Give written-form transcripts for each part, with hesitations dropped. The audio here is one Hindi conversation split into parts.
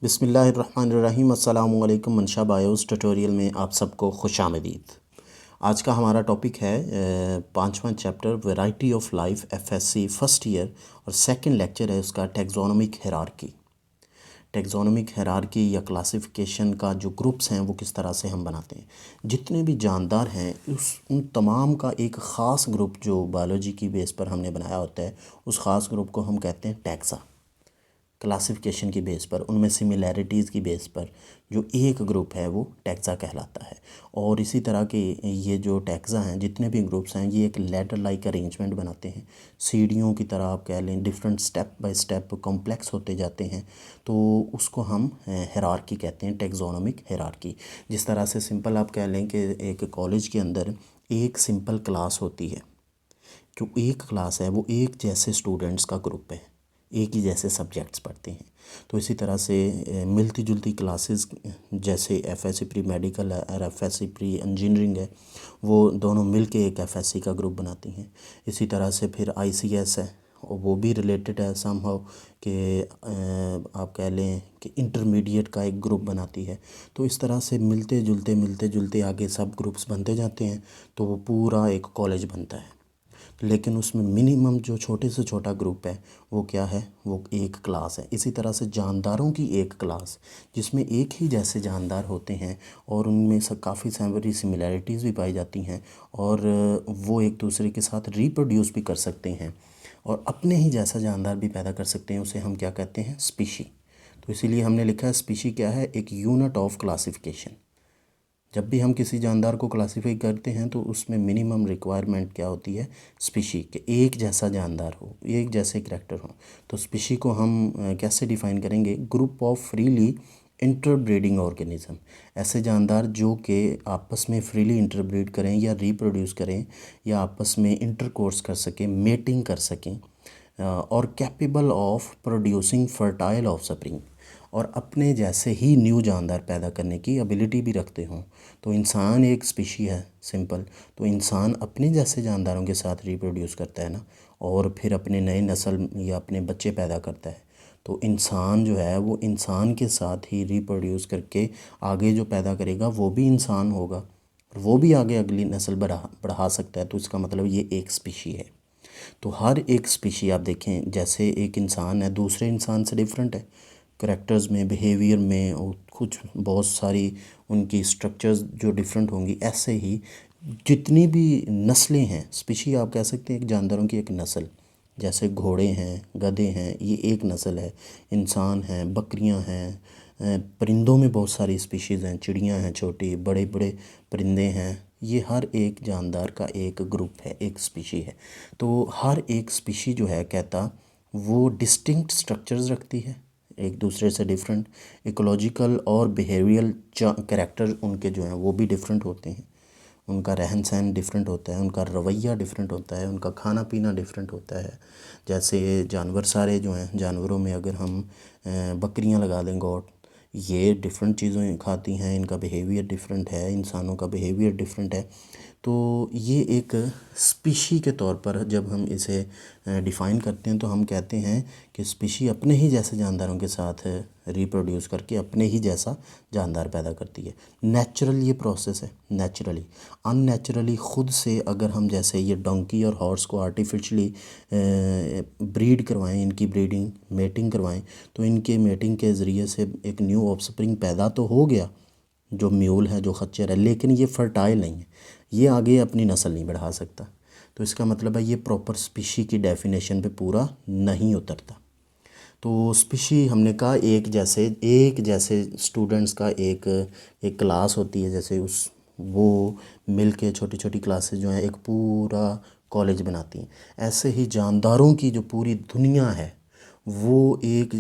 बिस्मिल्लाहिर्रहमानिर्रहीम। अस्सलामु अलैकुम। मंशा बायोस ट्यूटोरियल में आप सबको खुशामदीद। आज का हमारा टॉपिक है पाँचवा chapter variety of life FSc first year और सेकंड लेक्चर है उसका टैक्सोनॉमिक हायरार्की। टैक्सोनॉमिक हायरार्की या क्लासिफिकेशन का जो ग्रुप्स हैं वो किस तरह से हम बनाते हैं। जितने भी जानदार हैं उन तमाम का एक ख़ास ग्रुप जो बायोलॉजी की बेस पर हमने बनाया होता है, उस ख़ास ग्रुप को हम कहते हैं टैक्सा। क्लासिफिकेशन की बेस पर, उनमें सिमिलैरिटीज़ की बेस पर जो एक ग्रुप है वो टैक्सा कहलाता है। और इसी तरह के ये जो टैक्सा हैं, जितने भी ग्रुप्स हैं, ये एक लैडर लाइक अरेंजमेंट बनाते हैं। सीढ़ियों की तरह आप कह लें, different step by step complex होते जाते हैं, तो उसको हम हायरार्की कहते हैं, टैक्सोनॉमिक हायरार्की। जिस तरह से सिंपल आप कह लें कि एक कॉलेज के अंदर एक सिंपल क्लास होती है। जो एक क्लास है वो एक जैसे स्टूडेंट्स का ग्रुप है, एक ही जैसे सब्जेक्ट्स पढ़ते हैं। तो इसी तरह से मिलती जुलती क्लासेस जैसे एफएससी प्री मेडिकल है और एफएससी प्री इंजीनियरिंग है, वो दोनों मिल के एक एफएससी का ग्रुप बनाती हैं। इसी तरह से फिर आईसीएस है और वो भी रिलेटेड है समहाउ कि आप कह लें कि इंटरमीडिएट का एक ग्रुप बनाती है। तो इस तरह से मिलते जुलते आगे सब ग्रुप्स बनते जाते हैं, तो वो पूरा एक कॉलेज बनता है। लेकिन उसमें मिनिमम जो छोटे से छोटा ग्रुप है वो क्या है, वो एक क्लास है। इसी तरह से जानदारों की एक क्लास जिसमें एक ही जैसे जानदार होते हैं और उनमें से काफ़ी सारी सिमिलैरिटीज़ भी पाई जाती हैं और वो एक दूसरे के साथ रिप्रोड्यूस भी कर सकते हैं और अपने ही जैसा जानदार भी पैदा कर सकते हैं। उसे हम क्या कहते हैं, स्पीशी। तो इसीलिए हमने लिखा है स्पीशी क्या है, एक यूनिट ऑफ क्लासिफिकेशन। जब भी हम किसी जानदार को क्लासीफाई करते हैं तो उसमें मिनिमम रिक्वायरमेंट क्या होती है, स्पीशी के एक जैसा जानदार हो, एक जैसे करैक्टर हो। तो स्पीशी को हम कैसे डिफ़ाइन करेंगे, group of freely interbreeding organism. ऐसे जानदार जो कि आपस में फ्रीली इंटरब्रीड करें या रिप्रोड्यूस करें या आपस में इंटरकोर्स कर सकें, मेटिंग कर सकें और capable of producing fertile offspring और अपने जैसे ही न्यू जानदार पैदा करने की एबिलिटी भी रखते हों। तो इंसान एक स्पीशी है सिंपल। तो इंसान अपने जैसे जानदारों के साथ रिप्रोड्यूस करता है ना, और फिर अपने नए नस्ल या अपने बच्चे पैदा करता है। तो इंसान जो है वो इंसान के साथ ही रिप्रोड्यूस करके आगे जो पैदा करेगा वो भी इंसान होगा और वो भी आगे अगली नस्ल बढ़ा सकता है। तो इसका मतलब ये एक स्पीशी है। तो हर एक स्पीशी आप देखें, जैसे एक इंसान है दूसरे इंसान से डिफरेंट है, करैक्टर्स में, बिहेवियर में और कुछ बहुत सारी उनकी स्ट्रक्चर्स जो डिफरेंट होंगी। ऐसे ही जितनी भी नस्लें हैं, स्पीशी आप कह सकते हैं एक जानदारों की एक नस्ल। जैसे घोड़े हैं, गधे हैं, ये एक नस्ल है। इंसान हैं, बकरियां हैं, परिंदों में बहुत सारी स्पीशीज़ हैं, चिड़ियां हैं, छोटी बड़े बड़े परिंदे हैं। ये हर एक जानदार का एक ग्रुप है, एक स्पीशी है। तो हर एक स्पीशी जो है कहता, वो डिस्टिंक्ट स्ट्रक्चर्स रखती है, एक दूसरे से डिफरेंट इकोलॉजिकल और बिहेवियरल कैरेक्टर उनके जो हैं वो भी डिफरेंट होते हैं। उनका रहन सहन डिफरेंट होता है, उनका रवैया डिफरेंट होता है, उनका खाना पीना डिफरेंट होता है। जैसे जानवर सारे जो हैं, जानवरों में अगर हम बकरियां लगा दें, गॉट, ये डिफरेंट चीज़ें खाती हैं, इनका बिहेवियर डिफरेंट है, इंसानों का बिहेवियर डिफरेंट है। तो ये एक स्पीशी के तौर पर जब हम इसे डिफ़ाइन करते हैं तो हम कहते हैं कि स्पीशी अपने ही जैसे जानदारों के साथ रिप्रोड्यूस करके अपने ही जैसा जानदार पैदा करती है। नेचुरल ये प्रोसेस है, नेचुरली। अननेचुरली खुद से अगर हम जैसे ये डोंकी और हॉर्स को आर्टिफिशली ब्रीड करवाएं, इनकी ब्रीडिंग मेटिंग करवाएं, तो इनके मेटिंग के ज़रिए से एक न्यू ऑफस्प्रिंग पैदा तो हो गया जो म्यूल है, जो खच्चर है, लेकिन ये फर्टाइल नहीं है, ये आगे अपनी नस्ल नहीं बढ़ा सकता। तो इसका मतलब है ये प्रॉपर स्पीशी की डेफिनेशन पे पूरा नहीं उतरता। तो स्पीशी हमने कहा एक जैसे स्टूडेंट्स का एक एक क्लास होती है, जैसे उस वो मिल के छोटी छोटी क्लासेस जो हैं एक पूरा कॉलेज बनाती हैं। ऐसे ही जानदारों की जो पूरी दुनिया है वो एक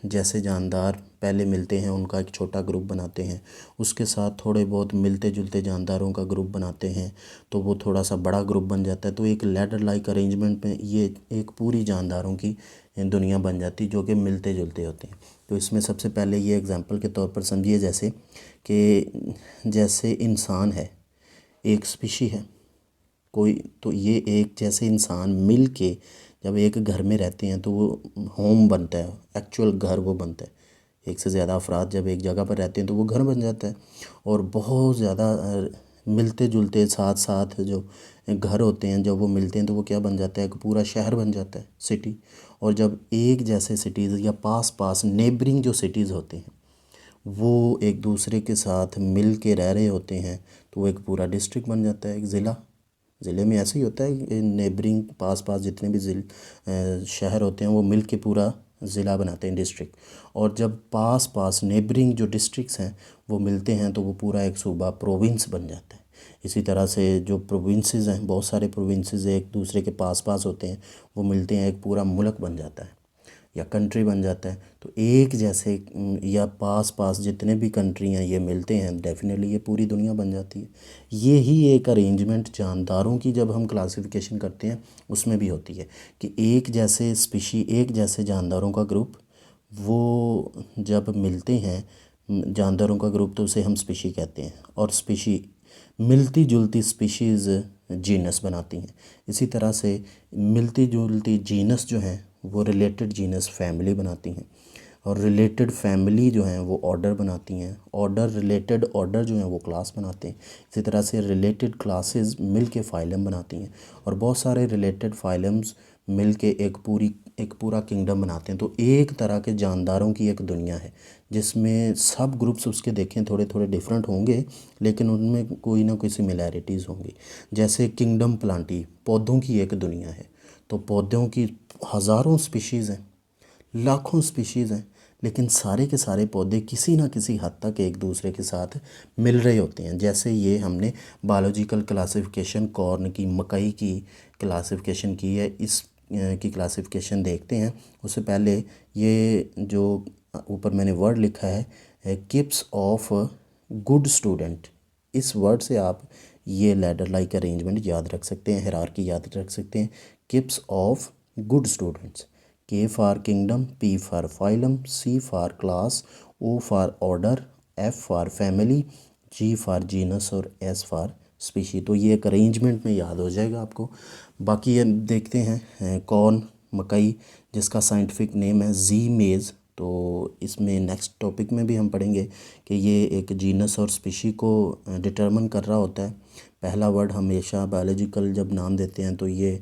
जैसे जानदार पहले मिलते हैं, उनका एक छोटा ग्रुप बनाते हैं, उसके साथ थोड़े बहुत मिलते जुलते जानदारों का ग्रुप बनाते हैं, तो वो थोड़ा सा बड़ा ग्रुप बन जाता है। तो एक लैडर लाइक अरेंजमेंट में ये एक पूरी जानदारों की दुनिया बन जाती जो कि मिलते जुलते होते हैं। तो इसमें सबसे पहले ये एग्जांपल के तौर पर समझिए, जैसे कि जैसे इंसान है, एक स्पीशी है कोई, तो ये एक जैसे इंसान मिल के जब एक घर में रहते हैं तो वो होम बनता है, एक्चुअल घर वो बनता है। एक से ज़्यादा अफराद जब एक जगह पर रहते हैं तो वो घर बन जाता है। और बहुत ज़्यादा मिलते जुलते साथ साथ जो घर होते हैं जब वो मिलते हैं तो वो क्या बन जाता है, एक पूरा शहर बन जाता है, सिटी। और जब एक जैसे सिटीज़ या पास पास नेबरिंग जो सिटीज़ होते हैं वो एक दूसरे के साथ मिल के रह रहे होते हैं तो वो एक पूरा डिस्ट्रिक्ट बन जाता है, एक ज़िला। ज़िले में ऐसे ही होता है, नेबरिंग पास पास जितने भी शहर होते हैं वो मिल के पूरा ज़िला बनाते हैं, डिस्ट्रिक्ट। और जब पास पास नेबरिंग जो डिस्ट्रिक्ट्स हैं वो मिलते हैं तो वो पूरा एक सूबा, प्रोविंस बन जाता है। इसी तरह से जो प्रोविंसेस हैं, बहुत सारे प्रोविंसेस एक दूसरे के पास पास होते हैं, वो मिलते हैं एक पूरा मुल्क बन जाता है या कंट्री बन जाता है। तो एक जैसे या पास पास जितने भी कंट्री हैं ये मिलते हैं, डेफिनेटली ये पूरी दुनिया बन जाती है। ये ही एक अरेंजमेंट जानदारों की जब हम क्लासिफिकेशन करते हैं उसमें भी होती है कि एक जैसे स्पीशी, एक जैसे जानदारों का ग्रुप, वो जब मिलते हैं जानदारों का ग्रुप तो उसे हम स्पीशी कहते हैं। और स्पीशी मिलती जुलती स्पीशीज़ जीनस बनाती हैं। इसी तरह से मिलती जुलती जीनस जो हैं वो रिलेटेड जीनस फैमिली बनाती हैं। और रिलेटेड फैमिली जो हैं वो ऑर्डर बनाती हैं। ऑर्डर रिलेटेड ऑर्डर जो हैं वो क्लास बनाते हैं। इसी तरह से रिलेटेड क्लासेस मिल के फाइलम बनाती हैं। और बहुत सारे रिलेटेड फाइलम्स मिल के एक पूरा किंगडम बनाते हैं। तो एक तरह के जानदारों की एक दुनिया है जिसमें सब ग्रुप्स उसके देखें थोड़े थोड़े डिफरेंट होंगे लेकिन उनमें कोई ना कोई सिमिलैरिटीज़ होंगी। जैसे किंगडम प्लांटी, पौधों की एक दुनिया है। तो पौधों की हज़ारों स्पीशीज़ हैं, लाखों स्पीशीज़ हैं, लेकिन सारे के सारे पौधे किसी ना किसी हद तक एक दूसरे के साथ मिल रहे होते हैं। जैसे ये हमने बायोलॉजिकल क्लासिफिकेशन कॉर्न की, मकई की क्लासिफिकेशन की है, इस की क्लासिफिकेशन देखते हैं। उससे पहले ये जो ऊपर मैंने वर्ड लिखा है किप्स ऑफ गुड स्टूडेंट, इस वर्ड से आप ये लैडर लाइक अरेंजमेंट याद रख सकते हैं, हायरार्की याद रख सकते हैं। Kips of good students, K for kingdom, P for phylum, C for class, O for order, F for family, G for genus और S for species। तो ये एक अरेंजमेंट में याद हो जाएगा आपको। बाकी ये देखते हैं कॉर्न, मकई, जिसका साइंटिफिक नेम है जी मेज़। तो इसमें नेक्स्ट टॉपिक में भी हम पढ़ेंगे कि ये एक जीनस और स्पीशी को डिटरमिन कर रहा होता है। पहला वर्ड हमेशा बायोलॉजिकल जब नाम देते हैं तो ये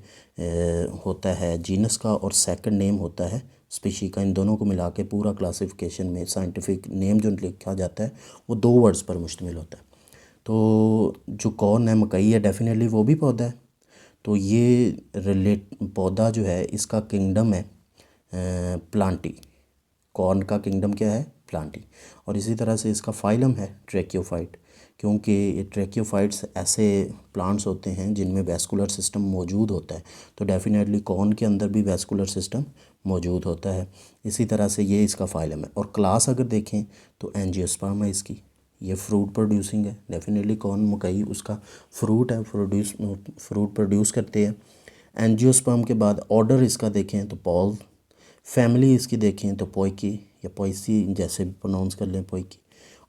होता है जीनस का और सेकंड नेम होता है स्पीशी का। इन दोनों को मिला के पूरा क्लासिफिकेशन में साइंटिफिक नेम जो लिखा जाता है वो दो वर्ड्स पर मुश्तमिल होता है। तो जो कॉर्न है, मकई है, डेफिनेटली वो भी पौधा है। तो ये पौधा जो है इसका किंगडम है प्लांटी। कॉर्न का किंगडम क्या है? प्लांटी। और इसी तरह से इसका फाइलम है ट्रैकियोफाइट, क्योंकि ये ट्रैकियोफाइट्स ऐसे प्लांट्स होते हैं जिनमें वैस्कुलर सिस्टम मौजूद होता है। तो डेफिनेटली कॉर्न के अंदर भी वैस्कुलर सिस्टम मौजूद होता है। इसी तरह से ये इसका फाइलम है। और क्लास अगर देखें तो एंजियोस्पर्म है इसकी, ये फ्रूट प्रोड्यूसिंग है। डेफिनेटली कॉर्न, मकई उसका फ्रूट है, फ्रूट प्रोड्यूस करते हैं। एंजियोस्पर्म के बाद ऑर्डर इसका देखें तो पॉल, फैमिली इसकी देखें तो पोइकी या पोइसी, जैसे भी प्रोनाउंस कर लें, पोइकी।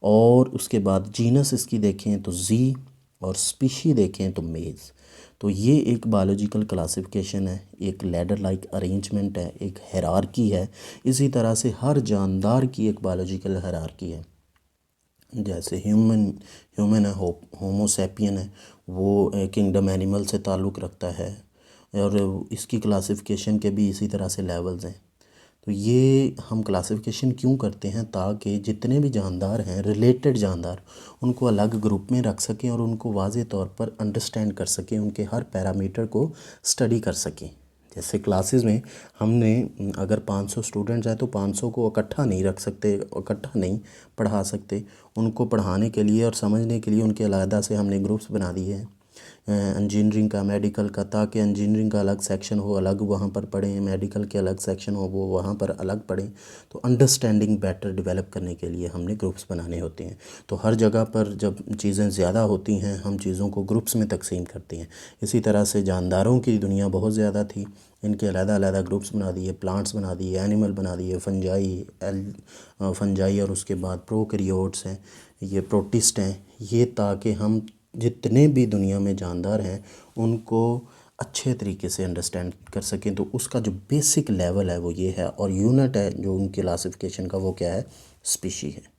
और उसके बाद जीनस इसकी देखें तो जी, और स्पीशी देखें तो मेज़। तो ये एक बायोलॉजिकल क्लासिफिकेशन है, एक लैडर लाइक अरेंजमेंट है, एक हायरार्की है। इसी तरह से हर जानदार की एक बायोलॉजिकल हायरार्की है। जैसे ह्यूमन है, होमोसैपियन है, वो किंगडम एनिमल से ताल्लुक़ रखता है। और इसकी क्लासिफिकेशन के भी इसी तरह से लेवल्स हैं। तो ये हम क्लासिफिकेशन क्यों करते हैं? ताकि जितने भी जानदार हैं, रिलेटेड जानदार, उनको अलग ग्रुप में रख सकें और उनको वाज़े तौर पर अंडरस्टैंड कर सकें, उनके हर पैरामीटर को स्टडी कर सकें। जैसे क्लासेस में हमने अगर 500 स्टूडेंट्स हैं तो 500 को इकट्ठा नहीं रख सकते, इकट्ठा नहीं पढ़ा सकते। उनको पढ़ाने के लिए और समझने के लिए उनके अलग से हमने ग्रुप्स बना दिए हैं। इंजीनियरिंग का, मेडिकल का, ताकि इंजीनियरिंग का अलग सेक्शन हो, अलग वहाँ पर पढ़ें, मेडिकल के अलग सेक्शन हो, वो वहाँ पर अलग पढ़ें। तो अंडरस्टैंडिंग बेटर डेवलप करने के लिए हमने ग्रुप्स बनाने होते हैं। तो हर जगह पर जब चीज़ें ज़्यादा होती हैं हम चीज़ों को ग्रुप्स में तकसीम करते हैं। इसी तरह से जानदारों की दुनिया बहुत ज़्यादा थी, इनके अलग-अलग ग्रुप्स बना दिए, प्लांट्स बना दिए, एनिमल बना दिए, फंजाई और उसके बाद प्रोकैरियोट्स हैं, ये प्रोटिस्ट हैं। ये ताकि हम जितने भी दुनिया में जानदार हैं उनको अच्छे तरीके से अंडरस्टैंड कर सकें, तो उसका जो बेसिक लेवल है वो ये है। और यूनिट है जो उनकी क्लासिफिकेशन का, वो क्या है? स्पीशी है।